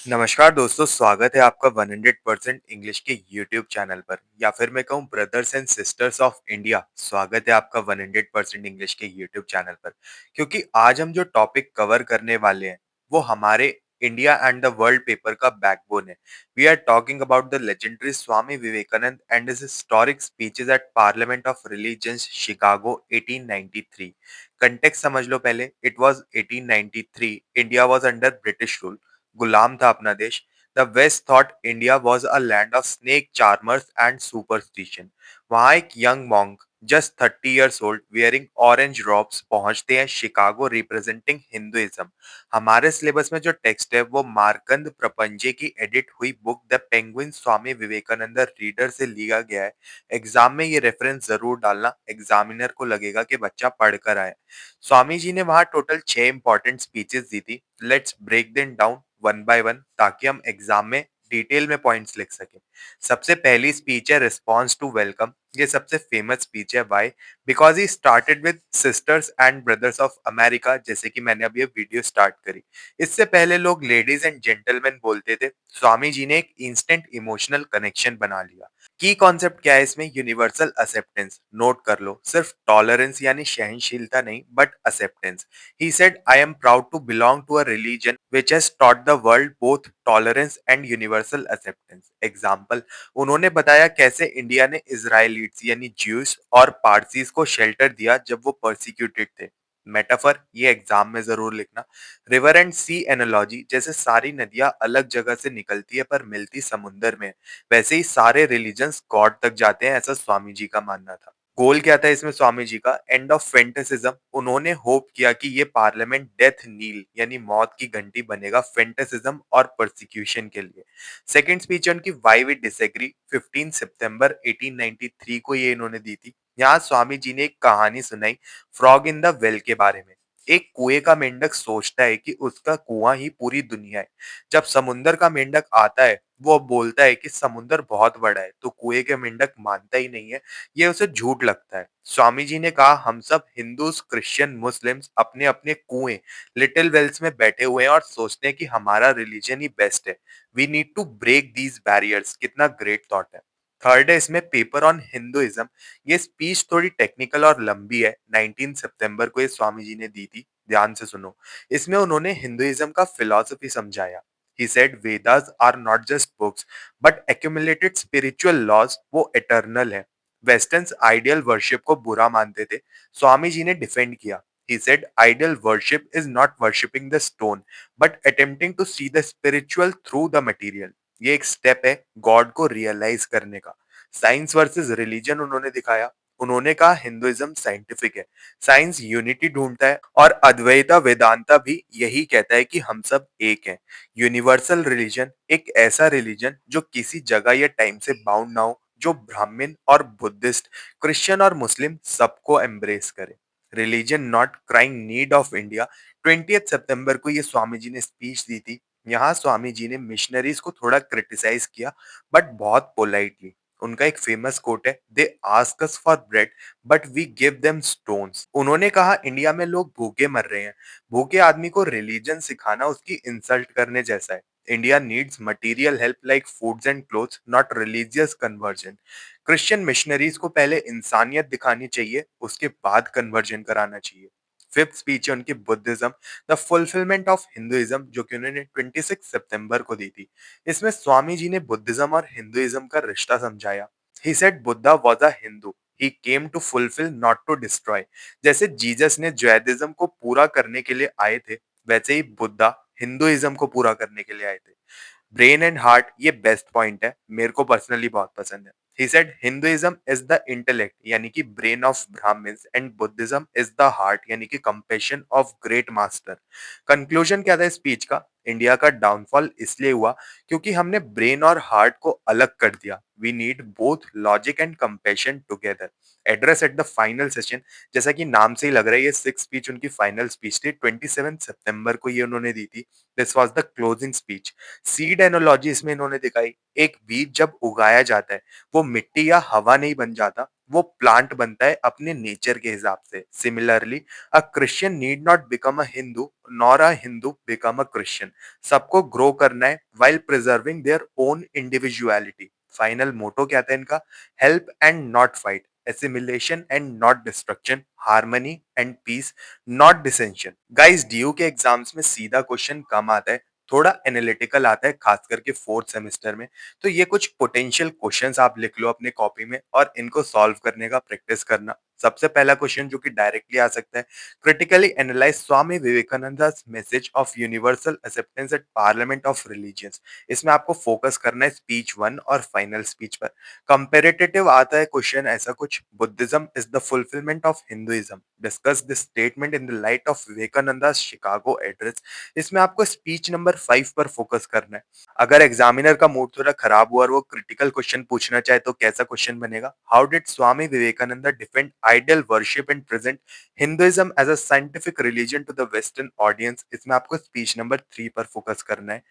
नमस्कार दोस्तों, स्वागत है आपका 100% इंग्लिश के यूट्यूब चैनल पर या फिर मैं कहूँ brothers and sisters of India. स्वागत है आपका 100% इंग्लिश के यूट्यूब चैनल पर। क्योंकि आज हम जो टॉपिक कवर करने वाले हैं वो हमारे India and the world paper का बैकबोन है। We are talking about the legendary Swami Vivekananda and his historic speeches at parliament of religions Chicago 1893। Context समझ लो पहले। It was 1893। India was under British rule. गुलाम था अपना देश। The West thought India was a land of snake charmers and superstition. वहां एक young monk just 30 years old wearing orange robes पहुंचते हैं शिकागो रिप्रेजेंटिंग हिंदुइज्म। हमारे सिलेबस में जो टेक्स्ट है वो मार्कंद प्रपंजे की एडिट हुई book the Penguin Swami Vivekananda reader से लिया गया है। एग्जाम में ये रेफरेंस जरूर डालना, एग्जामिनर को लगेगा कि बच्चा पढ़कर आए। स्वामी जी ने वहां टोटल 6 इंपॉर्टेंट स्पीचेस दी थी। Let's break them down one by one ताकि हम एग्जाम में डिटेल में पॉइंट्स लिख सकें। सबसे पहली स्पीच है रिस्पॉन्स टू वेलकम। ये सबसे फेमस स्पीच है। Why? Because he started with sisters and brothers of America, जैसे कि मैंने अभी ये वीडियो स्टार्ट करी। इससे पहले लोग लेडीज एंड जेंटलमैन बोलते थे। स्वामी जी ने एक इंस्टेंट इमोशनल कनेक्शन बना लिया। की कॉन्सेप्ट क्या है इसमें? Universal acceptance. नोट कर लो, सिर्फ टॉलरेंस यानी सहनशीलता नहीं, but acceptance. He said, I am proud to belong to a religion which has taught the world both tolerance and universal acceptance. Example, उन्होंने बताया कैसे इंडिया ने इजराइलिट्स यानी ज्यूस और पारसीज को शेल्टर दिया जब वो परसिक्यूटेड थे। मेटाफर, ये एग्जाम में जरूर लिखना। रिवर एंड सी एनालॉजी, जैसे सारी नदियां अलग जगह से निकलती है पर मिलती समुंदर में है, वैसे ही सारे रिलीजन्स गॉड तक जाते हैं, ऐसा स्वामी जी का मानना था। गोल क्या था इसमें स्वामी जी का? End of fanaticism. उन्होंने होप किया कि ये पार्लियामेंट डेथ नील यानी मौत की घंटी बनेगा फेंटेसिज्म और प्रोसिक्यूशन के लिए। सेकंड स्पीच उनकी वाई वी डिसएग्री 15 सितंबर 1893 को ये इन्होंने दी थी। यहाँ स्वामी जी ने एक कहानी सुनाई फ्रॉग इन द वेल के बारे में। एक कुएं का मेंढक सोचता है कि उसका कुआं ही पूरी दुनिया है। जब समुंदर का मेंढक आता है वो बोलता है कि समुंदर बहुत बड़ा है, तो कुएं के मेंढक मानता ही नहीं है। ये उसे झूठ लगता है। स्वामी जी ने कहा हम सब हिंदूज, क्रिश्चियन, मुस्लिम्स अपने अपने कुएं लिटिल वेल्स में बैठे हुए हैं और सोचते हैं कि हमारा रिलीजन ही बेस्ट है। We need to break these barriers. कितना ग्रेट थॉट है। थर्ड है इसमें पेपर ऑन हिंदुइज्म। ये स्पीच थोड़ी टेक्निकल और लंबी है। 19 सितंबर को ये स्वामी जी ने दी थी। ध्यान से सुनो। इसमें उन्होंने हिंदुइज्म का फिलॉसफी समझाया। He said Vedas are not just books but accumulated spiritual laws, वो eternal है। वेस्टर्न्स आइडियल वर्शिप को बुरा मानते थे। स्वामी जी ने डिफेंड किया। He said ideal worship is not worshipping the stone but attempting to see the spiritual through the material. ये एक स्टेप है गॉड को रियलाइज करने का। साइंस वर्सेस रिलीजन उन्होंने दिखाया। उन्होंने कहा हिंदुइज्म साइंटिफिक है, साइंस यूनिटी ढूंढता है और अद्वैता वेदांता भी यही कहता है कि हम सब एक हैं। यूनिवर्सल रिलीजन एक ऐसा रिलीजन जो किसी जगह या टाइम से बाउंड ना हो, जो ब्राह्मण और बुद्धिस्ट, क्रिश्चियन और मुस्लिम सबको एम्ब्रेस करे। Religion not crying need of India. 20 सितंबर को ये स्वामी जी ने स्पीच दी थी। यहाँ स्वामी जी ने मिशनरीज को थोड़ा क्रिटिसाइज किया, बट बहुत पोलाइटली। उनका एक फेमस कोट है, they ask us for bread but we give them stones. उन्होंने कहा इंडिया में लोग भूखे मर रहे हैं। भूखे आदमी को रिलीजन सिखाना उसकी इंसल्ट करने जैसा है। India needs material help like foods and clothes, not religious conversion. Christian missionaries को पहले इंसानियत दिखानी चाहिए, उसके बाद कन्वर्जन कराना चाहिए। फिफ्थ स्पीच है उनकी Buddhism, the fulfilment of Hinduism, जो कि उन्होंने 26 सितंबर को दी थी। इसमें स्वामी जी ने बुद्धिज्म और हिंदुइज्म का रिश्ता समझाया। He said Buddha was a Hindu, he came to fulfil not to destroy. जैसे जीसस ने जैदिज्म को पूरा करने के लिए आए थे, वैसे ही बुद्धा हिंदुइज्म को पूरा करने के लिए आए थे। ब्रेन एंड हार्ट, ये बेस्ट पॉइंट है, मेरे को पर्सनली बहुत पसंद है। He said Hinduism is the intellect यानी कि brain of Brahmins and Buddhism is the heart यानी कि compassion of great master. Conclusion क्या था स्पीच का? इंडिया का डाउनफॉल इसलिए हुआ क्योंकि हमने ब्रेन और हार्ट को अलग कर दिया। We need both logic and compassion together. Address at the final session, जैसा कि नाम से ही लग रहा है ये सिक्स स्पीच उनकी फाइनल स्पीच थी। 27 सितंबर को ये उन्होंने दी थी। This was the closing speech. Seed analogy इसमें इन्होंने दिखाई। एक बीज जब उगाया जाता है वो मिट्टी या हवा नहीं बन जाता, वो प्लांट बनता है अपने नेचर के हिसाब से। Similarly, a Christian need not become a Hindu, nor a Hindu become a Christian. सबको ग्रो करना है while preserving their own individuality। Final motto क्या था इनका? Help and not fight, assimilation and not destruction, harmony and peace, not dissension। Guys, DU के exams में सीधा question कम आता है, थोड़ा एनालिटिकल आता है, खास करके फोर्थ सेमेस्टर में। तो ये कुछ पोटेंशियल क्वेश्चंस आप लिख लो अपने कॉपी में और इनको सॉल्व करने का प्रैक्टिस करना। सबसे पहला क्वेश्चन जो कि डायरेक्टली आ सकता है, critically analyze Swami विवेकानंदा's message of universal acceptance at Parliament of Religions। इसमें आपको फोकस करना है स्पीच 1 और फाइनल स्पीच पर। कंपेरेटिव आता है क्वेश्चन ऐसा कुछ, Buddhism is the fulfilment of Hinduism, discuss this statement in the light of Vivekananda Chicago address. इसमें आपको स्पीच नंबर 5 पर फोकस करना है। अगर एग्जामिनर का मूड थोड़ा खराब हुआ और वो क्रिटिकल क्वेश्चन पूछना चाहे तो कैसा क्वेश्चन बनेगा? How did Swami Vivekananda defend idol worship and present Hinduism as a scientific religion to the western audience? इसमें आपको स्पीच नंबर 3 पर फोकस करना है।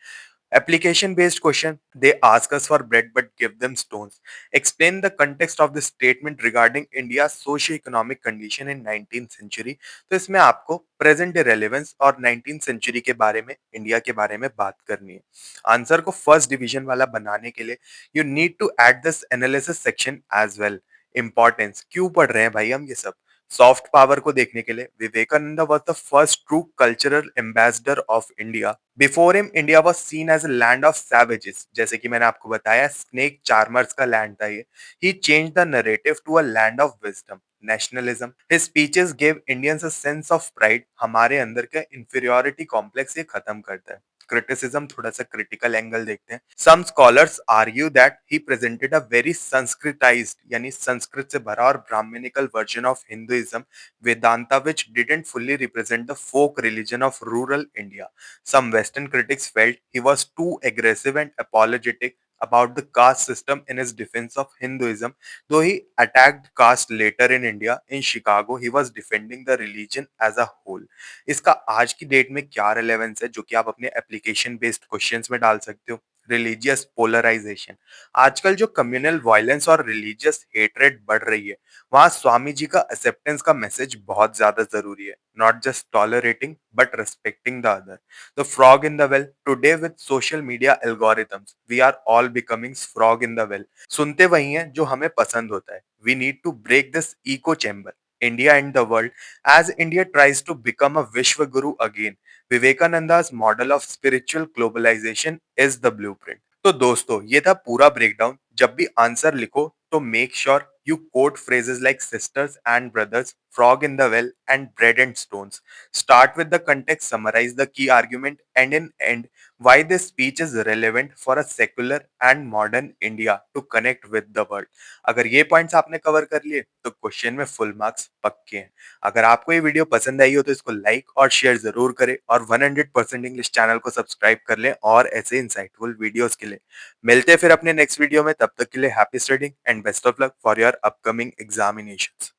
Application based question, they ask us for bread but give them stones. Explain the context of this statement regarding India's socio-economic condition in 19th century। तो इसमें आपको present day relevance और 19th century के बारे में, India के बारे में बात करनी है। आंसर को फर्स्ट डिवीजन वाला बनाने के लिए you need to add this analysis section as well. Importance क्यों पढ़ रहे हैं भाई हम ये सब? सॉफ्ट पावर को देखने के लिए, Vivekananda was the first true cultural ambassador of India. Before him India was seen as a land of savages, जैसे कि मैंने आपको बताया स्नेक चार्मर्स का लैंड था ये। He change the narrative to a land of wisdom, nationalism. His speeches give Indians a sense of pride. हमारे अंदर का इंफीरियोरिटी कॉम्प्लेक्स ये खत्म करता है। क्रिटिसिज्म, थोड़ा सा क्रिटिकल एंगल देखते हैं। Some scholars argue that he presented a very Sanskritised, यानी संस्कृत से भरा और Brahmanical version of Hinduism, Vedanta, which didn't fully represent the folk religion of rural India। Some Western critics felt he was too aggressive and apologetic about the caste system in his defense of Hinduism. Though he attacked caste later in India, in Chicago, he was defending the religion as a whole। इसका आज की date में क्या relevance है जो कि आप अपने एप्लीकेशन बेस्ड क्वेश्चंस में डाल सकते हो? रिलीजियस पोलराइजेशन, आजकल जो कम्युनल वायलेंस और रिलीजियस हेट्रेड बढ़ रही है, वहां स्वामी जी का एक्सेप्टेंस का मैसेज बहुत ज्यादा जरूरी है। Not just tolerating but respecting the other. The frog in the well, today with social media algorithms we are all becoming frog in the well. सुनते वही हैं जो हमें पसंद होता है। We need to break this echo chamber, India and the world, as India tries to become a vishwa guru again. Vivekananda's model of spiritual globalisation is the blueprint. तो दोस्तों, ये था पूरा ब्रेकडाउन। जब भी आंसर लिखो तो make sure you quote phrases like sisters and brothers, frog in the well, and bread and stones। Start with the context, summarize the key argument, and in end why this speech is relevant for a secular and modern India to connect with the world। अगर ये points आपने cover कर लिए तो question में full marks पक्के हैं। अगर आपको ये वीडियो पसंद आई हो तो इसको लाइक और शेयर जरूर करें और 100% इंग्लिश चैनल को सब्सक्राइब कर लें और ऐसे इंसाइटफुल वीडियोस के लिए। मिलते हैं फिर अपने नेक्स्ट वीडियो में, तब तक के लिए happy studying and best of luck for your upcoming examinations.